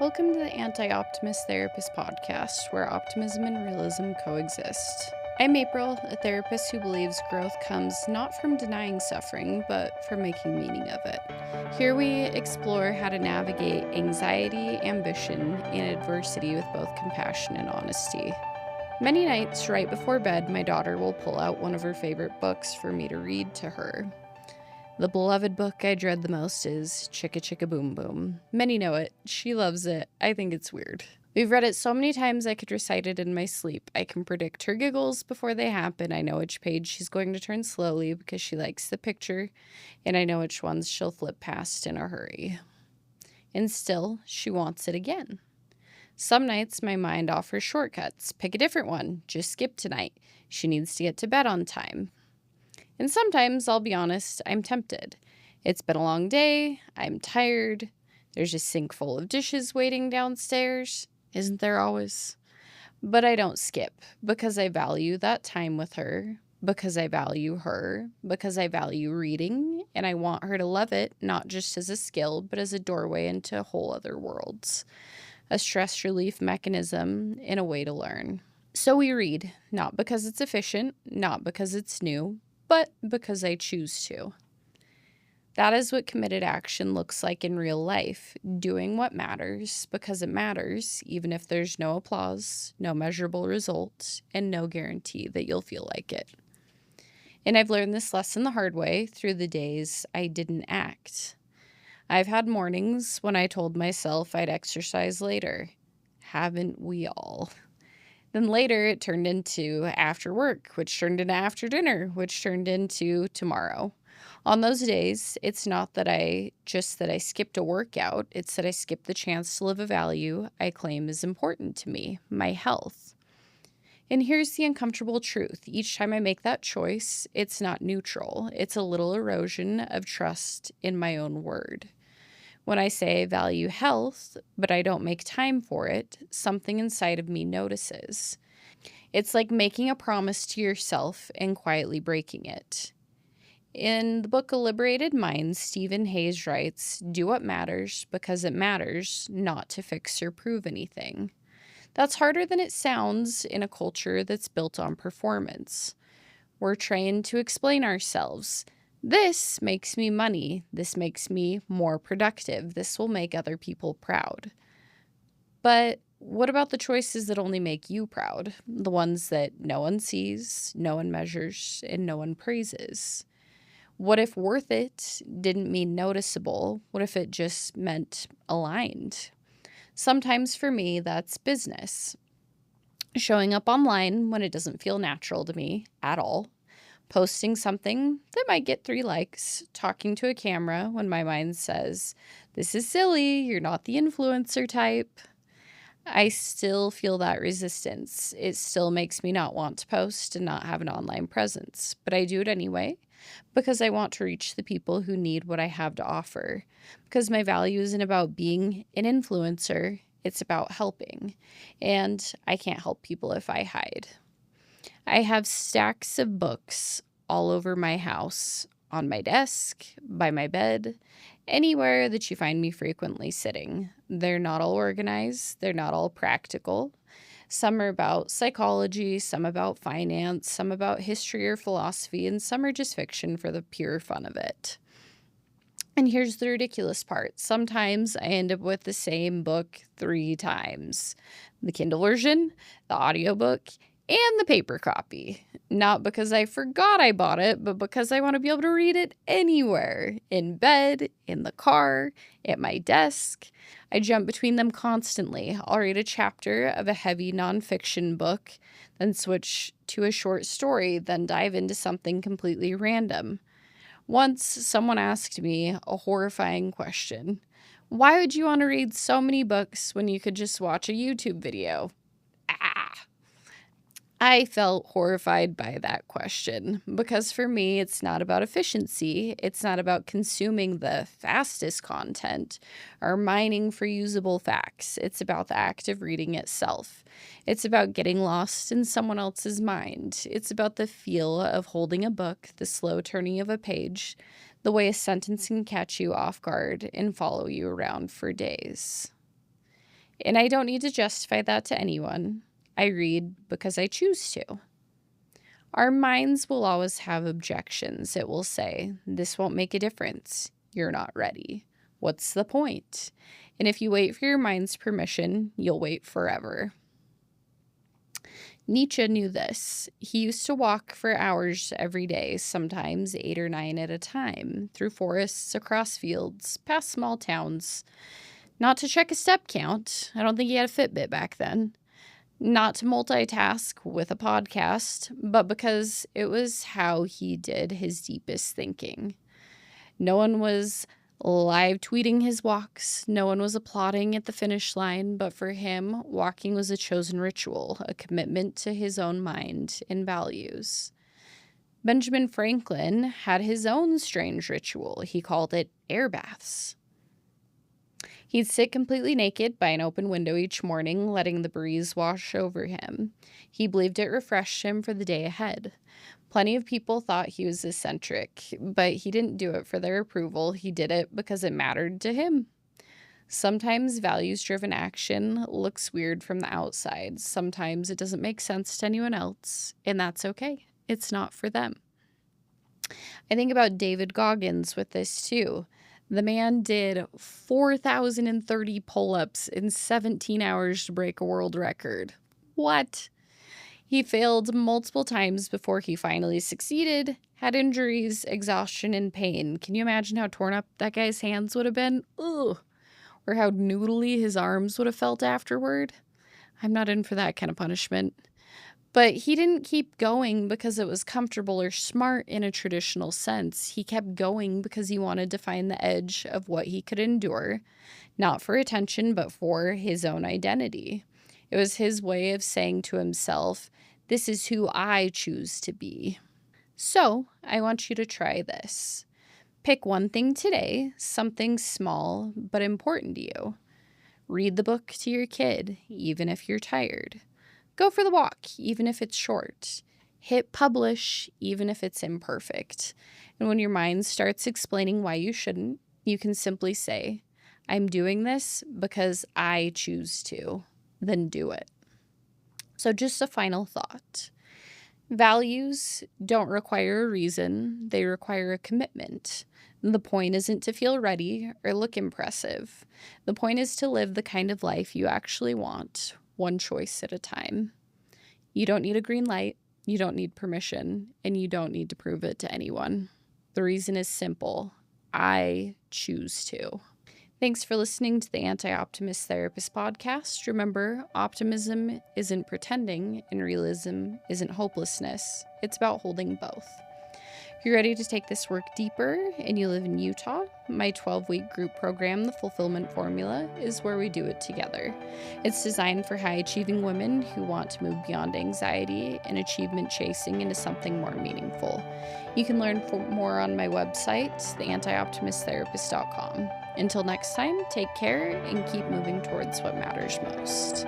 Welcome to the Anti Optimist Therapist Podcast, where optimism and realism coexist. I'm April, a therapist who believes growth comes not from denying suffering, but from making meaning of it. Here we explore how to navigate anxiety, ambition, and adversity with both compassion and honesty. Many nights, right before bed, my daughter will pull out one of her favorite books for me to read to her. The beloved book I dread the most is Chicka Chicka Boom Boom. Many know it. She loves it. I think it's weird. We've read it so many times I could recite it in my sleep. I can predict her giggles before they happen. I know which page she's going to turn slowly because she likes the picture, and I know which ones she'll flip past in a hurry. And still, she wants it again. Some nights my mind offers shortcuts. Pick a different one. Just skip tonight. She needs to get to bed on time. And sometimes, I'll be honest, I'm tempted. It's been a long day, I'm tired, there's a sink full of dishes waiting downstairs. Isn't there always? But I don't skip, because I value that time with her, because I value her, because I value reading, and I want her to love it, not just as a skill, but as a doorway into whole other worlds. A stress relief mechanism and a way to learn. So we read, not because it's efficient, not because it's new, but because I choose to. That is what committed action looks like in real life, doing what matters because it matters, even if there's no applause, no measurable result, and no guarantee that you'll feel like it. And I've learned this lesson the hard way through the days I didn't act. I've had mornings when I told myself I'd exercise later. Haven't we all? Then later it turned into after work, which turned into after dinner, which turned into tomorrow. On those days, it's not that I skipped a workout. It's that I skipped the chance to live a value I claim is important to me, my health. And here's the uncomfortable truth. Each time I make that choice, it's not neutral. It's a little erosion of trust in my own word. When I say I value health, but I don't make time for it, something inside of me notices. It's like making a promise to yourself and quietly breaking it. In the book A Liberated Mind, Stephen Hayes writes, "Do what matters because it matters, not to fix or prove anything." That's harder than it sounds in a culture that's built on performance. We're trained to explain ourselves. This makes me money. This makes me more productive. This will make other people proud. But what about the choices that only make you proud? The ones that no one sees, no one measures, and no one praises? What if worth it didn't mean noticeable? What if it just meant aligned? Sometimes for me, that's business. Showing up online when it doesn't feel natural to me at all. Posting something that might get 3 likes, talking to a camera when my mind says, "This is silly, you're not the influencer type." I still feel that resistance. It still makes me not want to post and not have an online presence, but I do it anyway because I want to reach the people who need what I have to offer. Because my value isn't about being an influencer, it's about helping, and I can't help people if I hide. I have stacks of books all over my house, on my desk, by my bed, anywhere that you find me frequently sitting. They're not all organized. They're not all practical. Some are about psychology, some about finance, some about history or philosophy, and some are just fiction for the pure fun of it. And here's the ridiculous part. Sometimes I end up with the same book 3 times. The Kindle version, the audiobook, and the paper copy. Not because I forgot I bought it, but because I want to be able to read it anywhere. In bed, in the car, at my desk. I jump between them constantly. I'll read a chapter of a heavy nonfiction book, then switch to a short story, then dive into something completely random. Once, someone asked me a horrifying question. Why would you want to read so many books when you could just watch a YouTube video? I felt horrified by that question because for me, it's not about efficiency. It's not about consuming the fastest content or mining for usable facts. It's about the act of reading itself. It's about getting lost in someone else's mind. It's about the feel of holding a book, the slow turning of a page, the way a sentence can catch you off guard and follow you around for days. And I don't need to justify that to anyone. I read because I choose to. Our minds will always have objections. It will say, this won't make a difference. You're not ready. What's the point? And if you wait for your mind's permission, you'll wait forever. Nietzsche knew this. He used to walk for hours every day, sometimes 8 or 9 at a time, through forests, across fields, past small towns. Not to check a step count. I don't think he had a Fitbit back then. Not to multitask with a podcast, but because it was how he did his deepest thinking. No one was live tweeting his walks. No one was applauding at the finish line, but for him, walking was a chosen ritual, a commitment to his own mind and values. Benjamin Franklin had his own strange ritual. He called it air baths. He'd sit completely naked by an open window each morning, letting the breeze wash over him. He believed it refreshed him for the day ahead. Plenty of people thought he was eccentric, but he didn't do it for their approval. He did it because it mattered to him. Sometimes values-driven action looks weird from the outside. Sometimes it doesn't make sense to anyone else, and that's okay. It's not for them. I think about David Goggins with this too. The man did 4,030 pull-ups in 17 hours to break a world record. What? He failed multiple times before he finally succeeded, had injuries, exhaustion, and pain. Can you imagine how torn up that guy's hands would have been? Ugh. Or how noodly his arms would have felt afterward? I'm not in for that kind of punishment. But he didn't keep going because it was comfortable or smart in a traditional sense. He kept going because he wanted to find the edge of what he could endure, not for attention, but for his own identity. It was his way of saying to himself, this is who I choose to be. So I want you to try this. Pick one thing today, something small but important to you. Read the book to your kid, even if you're tired. Go for the walk, even if it's short. Hit publish, even if it's imperfect. And when your mind starts explaining why you shouldn't, you can simply say, I'm doing this because I choose to. Then do it. So just a final thought. Values don't require a reason. They require a commitment. The point isn't to feel ready or look impressive. The point is to live the kind of life you actually want, one choice at a time. You don't need a green light, you don't need permission, and you don't need to prove it to anyone. The reason is simple. I choose to. Thanks for listening to the Anti Optimist Therapist Podcast. Remember, optimism isn't pretending, and realism isn't hopelessness. It's about holding both. If you're ready to take this work deeper and you live in Utah, my 12-week group program, The Fulfillment Formula, is where we do it together. It's designed for high-achieving women who want to move beyond anxiety and achievement chasing into something more meaningful. You can learn more on my website, theantioptimisttherapist.com. Until next time, take care and keep moving towards what matters most.